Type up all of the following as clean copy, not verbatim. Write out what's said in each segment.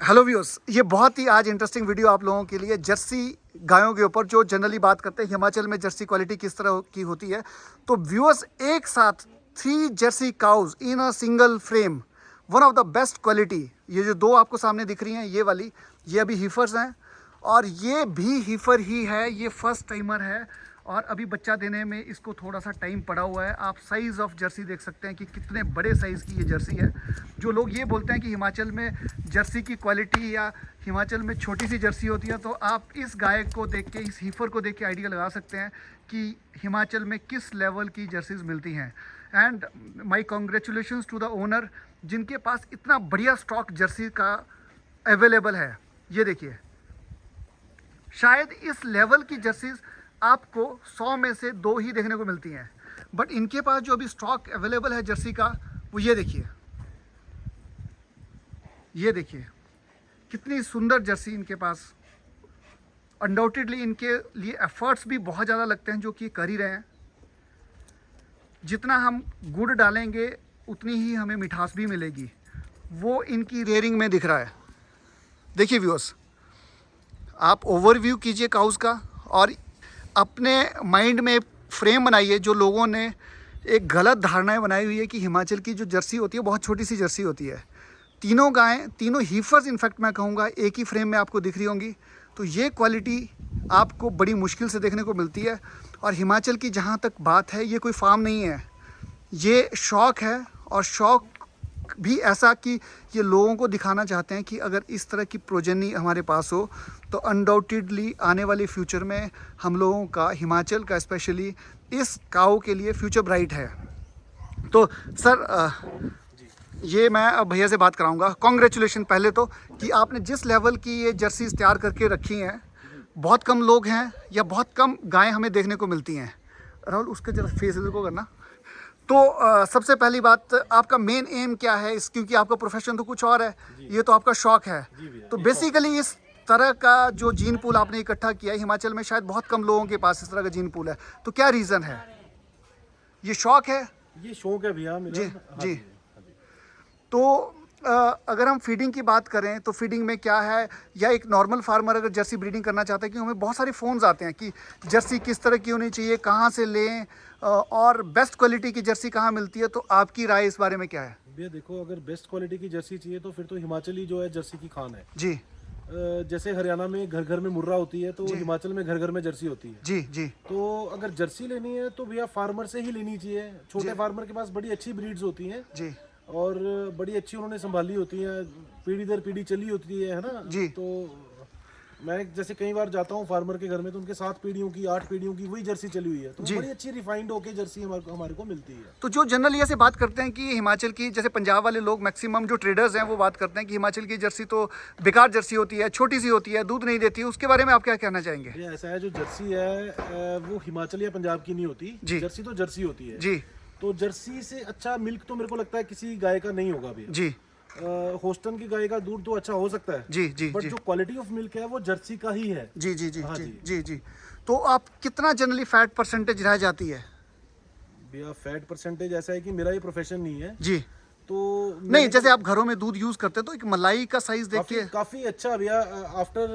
Hello viewers, ये बहुत ही आज इंटरेस्टिंग वीडियो आप लोगों के लिए जर्सी गायों के ऊपर जो जनरली बात करते हैं हिमाचल में जर्सी क्वालिटी किस तरह की होती है। तो व्यूअर्स, एक साथ 3 Jersey cows in a single frame, one of the best quality. ये जो दो आपको सामने दिख रही हैं, ये वाली, ये अभी हीफर्स हैं और ये भी हीफर ही है। ये फर्स्ट टाइमर है और अभी बच्चा देने में इसको थोड़ा सा टाइम पड़ा हुआ है। आप साइज़ ऑफ जर्सी देख सकते हैं कि कितने बड़े साइज़ की ये जर्सी है। जो लोग ये बोलते हैं कि हिमाचल में जर्सी की क्वालिटी या हिमाचल में छोटी सी जर्सी होती है, तो आप इस गाय को देख के, इस हीफर को देख के आइडिया लगा सकते हैं कि हिमाचल में किस लेवल की जर्सीज मिलती हैं। And my congratulations to the owner, जिनके पास इतना बढ़िया स्टॉक जर्सी का अवेलेबल है। ये देखिए, शायद इस लेवल की जर्सीज आपको 100 में से 2 ही देखने को मिलती हैं, बट इनके पास जो अभी स्टॉक अवेलेबल है जर्सी का, वो ये देखिए। ये देखिए कितनी सुंदर जर्सी इनके पास। अनडाउटेडली इनके लिए एफर्ट्स भी बहुत ज़्यादा लगते हैं, जो कि कर ही रहे हैं। जितना हम गुड़ डालेंगे उतनी ही हमें मिठास भी मिलेगी, वो इनकी रेयरिंग में दिख रहा है। देखिए व्यूअर्स, आप ओवरव्यू कीजिए काउस का और अपने माइंड में फ्रेम बनाइए। जो लोगों ने एक गलत धारणाएं बनाई हुई है कि हिमाचल की जो जर्सी होती है बहुत छोटी सी जर्सी होती है। तीनों गायें, तीनों हीफर्स इनफैक्ट मैं कहूँगा एक ही फ्रेम में आपको दिख रही होंगी। तो ये क्वालिटी आपको बड़ी मुश्किल से देखने को मिलती है। और हिमाचल की जहाँ तक बात है, ये कोई फार्म नहीं है, ये शौक़ है। और शौक़ भी ऐसा कि ये लोगों को दिखाना चाहते हैं कि अगर इस तरह की प्रोजेनी हमारे पास हो तो अनडाउटेडली आने वाले फ्यूचर में हम लोगों का, हिमाचल का स्पेशली, इस काऊ के लिए फ्यूचर ब्राइट है। तो सर, ये मैं अब भैया से बात कराऊंगा। कॉन्ग्रेचुलेशन पहले तो कि आपने जिस लेवल की ये जर्सीज तैयार करके रखी हैं। बहुत कम लोग हैं या बहुत कम गायें हमें देखने को मिलती हैं। राहुल, उसका जरा फेस इधर को करना। तो सबसे पहली बात, आपका मेन एम क्या है इस, क्योंकि आपका प्रोफेशन तो कुछ और है, ये तो आपका शौक है। तो बेसिकली इस तरह का जो जीन पूल आपने इकट्ठा किया है, हिमाचल में शायद बहुत कम लोगों के पास इस तरह का जीन पूल है, तो क्या रीज़न है? ये शौक है? ये शौक है भैया मेरा। जी जी। तो अगर हम फीडिंग की बात करें तो फीडिंग में क्या है, या एक नॉर्मल फार्मर अगर जर्सी ब्रीडिंग करना चाहता है, क्योंकि हमें बहुत सारे फ़ोन्स आते हैं कि जर्सी किस तरह की होनी चाहिए, कहाँ से लें, और बेस्ट क्वालिटी की जर्सी कहाँ मिलती है, तो आपकी राय इस बारे में क्या है? भैया देखो, अगर बेस्ट क्वालिटी की जर्सी चाहिए तो फिर तो हिमाचली जो है जर्सी की खान है जी। जैसे हरियाणा में घर घर में मुर्रा होती है, तो हिमाचल में घर घर में जर्सी होती है। जी जी। तो अगर जर्सी लेनी है तो भैया फार्मर से ही लेनी चाहिए। छोटे फार्मर के पास बड़ी अच्छी ब्रीड्स होती हैं जी, और बड़ी अच्छी उन्होंने संभाली होती है, पीढ़ी दर पीढ़ी चली होती है ना जी। तो मैं जैसे कई बार जाता हूँ फार्मर के घर में, तो उनके 7 पीढ़ियों की, 8 पीढ़ियों की वही जर्सी चली हुई है, तो बड़ी अच्छी रिफाइंड होके जर्सी हमारे को मिलती है। तो जो जनरली ऐसे बात करते हैं कि हिमाचल की, जैसे पंजाब वाले लोग मैक्सिमम जो ट्रेडर्स हैं वो बात करते हैं कि हिमाचल की जर्सी तो बेकार जर्सी होती है, छोटी सी होती है, दूध नहीं देती है, उसके बारे में आप क्या कहना चाहेंगे? ये ऐसा है, जो जर्सी है वो हिमाचल या पंजाब की नहीं होती। जर्सी तो जर्सी होती है जी। तो जर्सी से अच्छा मिल्क तो मेरे को लगता है किसी गाय का नहीं होगा भैया जी। होस्टन की गाय का दूध तो अच्छा हो सकता है जी जी। बट जो क्वालिटी ऑफ मिल्क है वो जर्सी का ही है। जी जी जी। हाँ जी जी जी जी। तो आप कितना जनरली फैट परसेंटेज रह जाती है? भैया फैट परसेंटेज ऐसा है कि मेरा ये प्रोफेशन नहीं है जी। तो नहीं, जैसे आप घरों में दूध यूज करते हैं तो एक मलाई का साइज देखिए। काफी अच्छा भैया। आफ्टर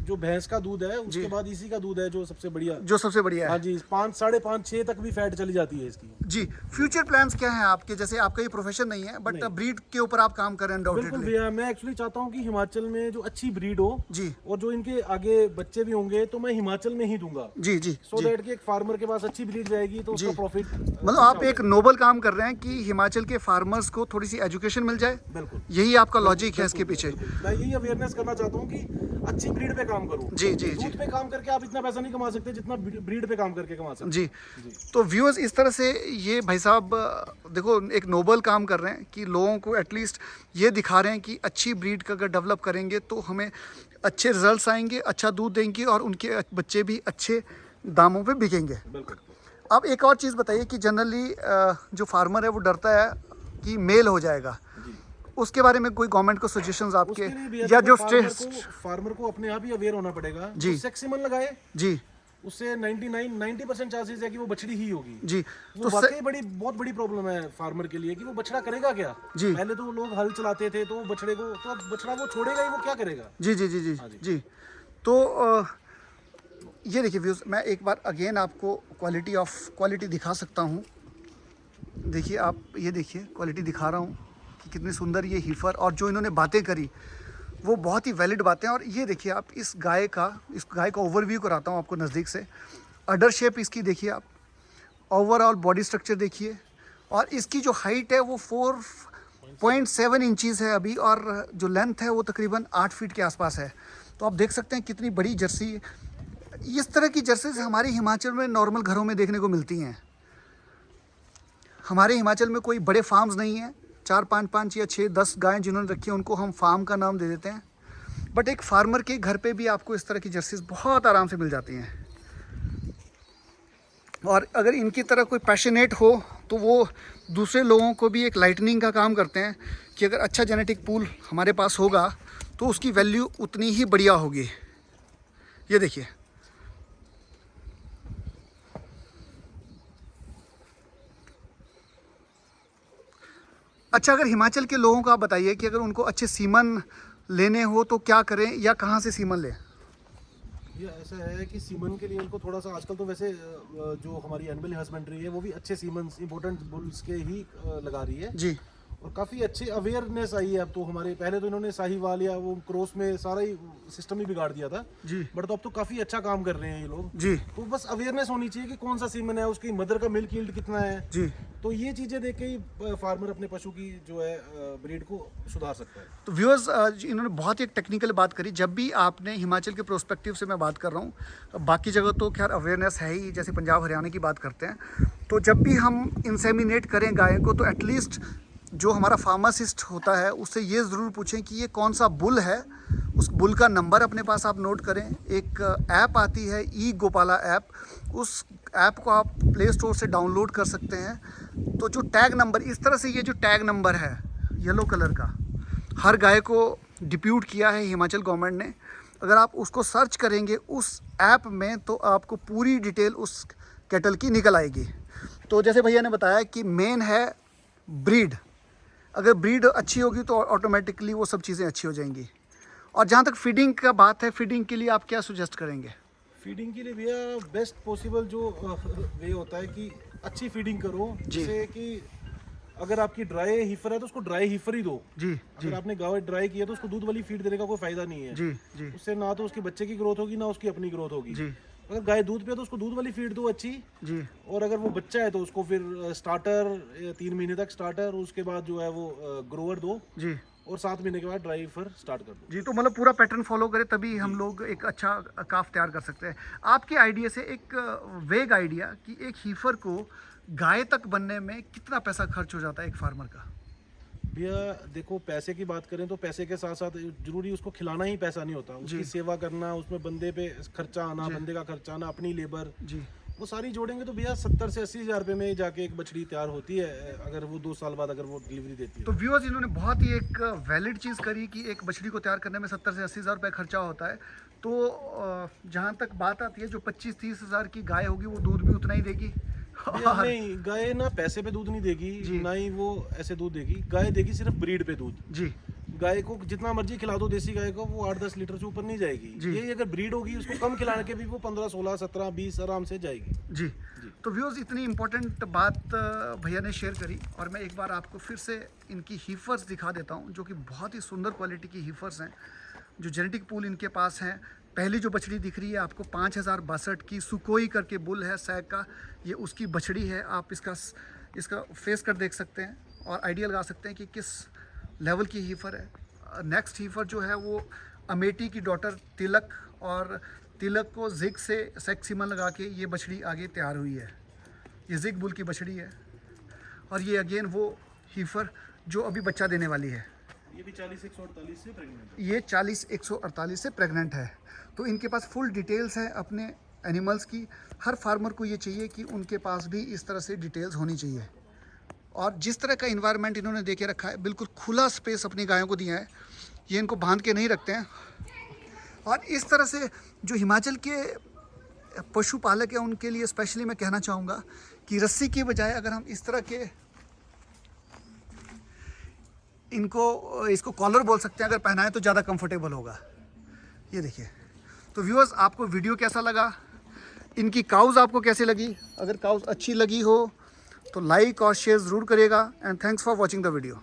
जो भैंस का दूध है उसके बाद इसी का दूध है जो सबसे बढ़िया, जो सबसे बढ़िया है। हाँ जी, 5, 5.5, 6 तक भी फैट चली जाती है इसकी। जी। फ्यूचर प्लान्स क्या हैं आपके? जैसे आपका ये प्रोफेशन नहीं है, बट ब्रीड के ऊपर आप काम कर रहे हैं। बिल्कुल भैया, मैं एक्चुअली चाहता हूँ कि हिमाचल में जो अच्छी ब्रीड हो जी, और जो इनके आगे बच्चे भी होंगे तो मैं हिमाचल में ही दूंगा। जी जी। सो दैट कि एक फार्मर के पास अच्छी ब्रीड जाएगी तो उसका प्रॉफिट, मतलब आप एक नोबल काम कर रहे हैं कि हिमाचल के फार्मर्स को थोड़ी सी एजुकेशन मिल जाए। बिल्कुल, यही आपका लॉजिक है इसके पीछे। मैं यही अवेयरनेस करना चाहता हूँ कि अच्छी ब्रीड पे काम करूँ। जी जी जी। दूध पे काम करके आप इतना पैसा नहीं कमा सकते जितना ब्रीड पे काम करके कमा सकते। जी। तो व्यूअर्स, इस तरह से ये भाई साहब देखो एक नोबल काम कर रहे हैं कि लोगों को एटलीस्ट ये दिखा रहे हैं कि अच्छी ब्रीड का अगर डेवलप करेंगे तो हमें अच्छे रिजल्ट्स आएंगे, अच्छा दूध देंगे और उनके बच्चे भी अच्छे दामों पे बिकेंगे। बिल्कुल। अब एक और चीज़ बताइए कि जनरली जो फार्मर है वो डरता है कि मेल हो जाएगा, उसके बारे में कोई गवर्नमेंट को सजेशंस आपके, या जो फार्मर को अपने आप ही अवेयर होना पड़ेगा। जी। सेक्सीमन लगाए जी उससे 90% चांसेस है कि वो बछड़ी ही होगी। जी। वो वाकई बहुत बड़ी प्रॉब्लम है फार्मर के लिए कि वो बछड़ा करेगा क्या। जी। पहले तो लोग हल चलाते थे तो बछड़े को, तो अब बछड़ा वो छोड़ेगा ही, वो क्या करेगा। जी जी जी जी जी। तो ये देखिए व्यूज़, मैं एक बार अगेन आपको क्वालिटी दिखा सकता हूँ। देखिए आप, ये देखिए क्वालिटी दिखा रहा हूँ कि कितनी सुंदर ये हीफर, और जो इन्होंने बातें करी वो बहुत ही वैलिड बातें। और ये देखिए आप, इस गाय का ओवरव्यू कराता हूँ आपको नज़दीक से। अडर शेप इसकी देखिए आप, ओवरऑल बॉडी स्ट्रक्चर देखिए, और इसकी जो हाइट है वो 4.7 इंचज़ है अभी, और जो लेंथ है वो तकरीबन 8 फीट के आसपास है। तो आप देख सकते हैं कितनी बड़ी जर्सी। इस तरह की जर्सीज हमारे हिमाचल में नॉर्मल घरों में देखने को मिलती हैं। हमारे हिमाचल में कोई बड़े फार्म्स नहीं हैं, 4-5 या 6-10 गायें जिन्होंने रखी हैं उनको हम फार्म का नाम दे देते हैं। बट एक फार्मर के घर पे भी आपको इस तरह की जर्सीज बहुत आराम से मिल जाती हैं। और अगर इनकी तरह कोई पैशनेट हो तो वो दूसरे लोगों को भी एक लाइटनिंग का काम करते हैं कि अगर अच्छा जेनेटिक पूल हमारे पास होगा तो उसकी वैल्यू उतनी ही बढ़िया होगी। ये देखिए, अच्छा अगर हिमाचल के लोगों को आप बताइए कि अगर उनको अच्छे सीमन लेने हो तो क्या करें, या कहाँ से सीमन लें? ये ऐसा है कि सीमन के लिए उनको थोड़ा सा, आजकल तो वैसे जो हमारी एनिमल हस्बेंड्री है वो भी अच्छे सीमन, इंपॉर्टेंट बुल्स के ही लगा रही है जी। और काफ़ी अच्छी अवेयरनेस आई है अब तो। हमारे पहले तो इन्होंने साहिवाल या वो क्रॉस में सारा ही सिस्टम ही बिगाड़ दिया था जी। बट तो अब तो काफ़ी अच्छा काम कर रहे हैं ये लोग जी। तो बस अवेयरनेस होनी चाहिए कि कौन सा सीमन है, उसकी मदर का मिल्क यील्ड कितना है जी। तो ये चीज़ें देख के ही फार्मर अपने पशु की जो है ब्रीड को सुधार सकता है। तो व्यूअर्स, इन्होंने बहुत ही एक टेक्निकल बात करी। जब भी आपने हिमाचल के प्रोस्पेक्टिव से मैं बात कर रहा हूँ, बाकी जगह तो खैर अवेयरनेस है ही, जैसे पंजाब हरियाणा की बात करते हैं, तो जब भी हम इंसेमिनेट करें गाय को तो एटलीस्ट जो हमारा फार्मासिस्ट होता है उससे ये ज़रूर पूछें कि ये कौन सा बुल है। उस बुल का नंबर अपने पास आप नोट करें। एक ऐप आती है ई गोपाला ऐप, उस ऐप को आप प्ले स्टोर से डाउनलोड कर सकते हैं। तो जो टैग नंबर, इस तरह से ये जो टैग नंबर है येलो कलर का, हर गाय को डिप्यूट किया है हिमाचल गवर्नमेंट ने। अगर आप उसको सर्च करेंगे उस ऐप में तो आपको पूरी डिटेल उस कैटल की निकल आएगी। तो जैसे भैया ने बताया कि मेन है ब्रीड, अगर ब्रीड अच्छी होगी तो ऑटोमेटिकली वो सब चीज़ें अच्छी हो जाएंगी। और जहाँ तक फीडिंग का बात है, फीडिंग के लिए आप क्या सुजेस्ट करेंगे? फीडिंग के लिए भैया बेस्ट पॉसिबल जो वे होता है कि अच्छी फीडिंग करो, जैसे कि अगर आपकी ड्राई हीफर है तो उसको ड्राई हीफर ही दो। जी। अगर आपने गाय ड्राई किया तो उसको दूध वाली फीड देने का कोई फायदा नहीं है। जी। जी। उससे ना तो उसके बच्चे की ग्रोथ होगी ना उसकी अपनी ग्रोथ होगी। जी। अगर गाय दूध पे तो उसको दूध वाली फीड दो अच्छी। जी। और अगर वो बच्चा है तो उसको फिर स्टार्टर 3 महीने तक स्टार्टर, उसके बाद जो है वो ग्रोवर दो जी। और 7 महीने के बाद ड्राई फर स्टार्ट कर दो। जी। तो मतलब पूरा पैटर्न फॉलो करें तभी हम लोग एक अच्छा काफ तैयार कर सकते हैं। आपके आइडिया से एक वेग आइडिया कि एक हीफर को गाय तक बनने में कितना पैसा खर्च हो जाता है एक फार्मर का? भैया देखो, पैसे की बात करें तो पैसे के साथ साथ जरूरी उसको खिलाना ही पैसा नहीं होता, उसकी सेवा करना, उसमें बंदे पे खर्चा आना, बंदे का खर्चा आना, अपनी लेबर जी, वो सारी जोड़ेंगे तो भैया 70 से 80 हज़ार रुपये में जाके एक बछड़ी तैयार होती है, अगर वो 2 साल बाद अगर वो डिलीवरी देती है। तो व्यूअर्स, इन्होंने बहुत ही एक वैलिड चीज़ करी कि एक बछड़ी को तैयार करने में 70 से 80 हज़ार रुपये खर्चा होता है। तो जहाँ तक बात आती है, जो 25-30 हज़ार की गाय होगी वो दूध भी उतना ही देगी। नहीं, गाय ना पैसे पे दूध नहीं देगी, ना ही वो ऐसे दूध देगी। गाय देगी सिर्फ ब्रीड पे दूध। जी। गाय को जितना मर्जी खिला दो देसी गाय को, वो 8-10 लीटर से ऊपर नहीं जाएगी। ये अगर ब्रीड होगी उसको कम खिलाने के भी वो 15, 16, 17, 20 आराम से जाएगी। जी। तो व्यूअर्स, इतनी इम्पोर्टेंट बात भैया ने शेयर करी, और मैं एक बार आपको फिर से इनकी हीफर्स दिखा देता हूँ, जो कि बहुत ही सुंदर क्वालिटी की हीफर्स हैं, जो जेनेटिक पूल इनके पास हैं। पहली जो बछड़ी दिख रही है आपको 5062 की सुकोई करके बुल है सैग का, ये उसकी बछड़ी है। आप इसका फेस कट देख सकते हैं और आइडिया लगा सकते हैं कि किस लेवल की हीफर है। नेक्स्ट हीफर जो है वो अमेठी की डॉटर तिलक, और तिलक को जिग से सेक्सीमन लगा के ये बछड़ी आगे तैयार हुई है। ये जिग बुल की बछड़ी है, और ये अगेन वो हीफर जो अभी बच्चा देने वाली है। ये भी 40-148 से प्रेग्नेंट है। ये 40-148 से प्रेग्नेंट है। तो इनके पास फुल डिटेल्स हैं अपने एनिमल्स की। हर फार्मर को ये चाहिए कि उनके पास भी इस तरह से डिटेल्स होनी चाहिए। और जिस तरह का इन्वायरमेंट इन्होंने दे के रखा है, बिल्कुल खुला स्पेस अपनी गायों को दिया है, ये इनको बांध के नहीं रखते हैं। और इस तरह से जो हिमाचल के पशुपालक है उनके लिए स्पेशली मैं कहना चाहूँगा कि रस्सी की बजाय अगर हम इस तरह के इसको कॉलर बोल सकते हैं, अगर पहनाएं तो ज़्यादा कंफर्टेबल होगा। ये देखिए। तो व्यूअर्स, आपको वीडियो कैसा लगा, इनकी काउज़ आपको कैसी लगी? अगर काउज़ अच्छी लगी हो तो लाइक और शेयर ज़रूर करिएगा। And thanks for watching the video.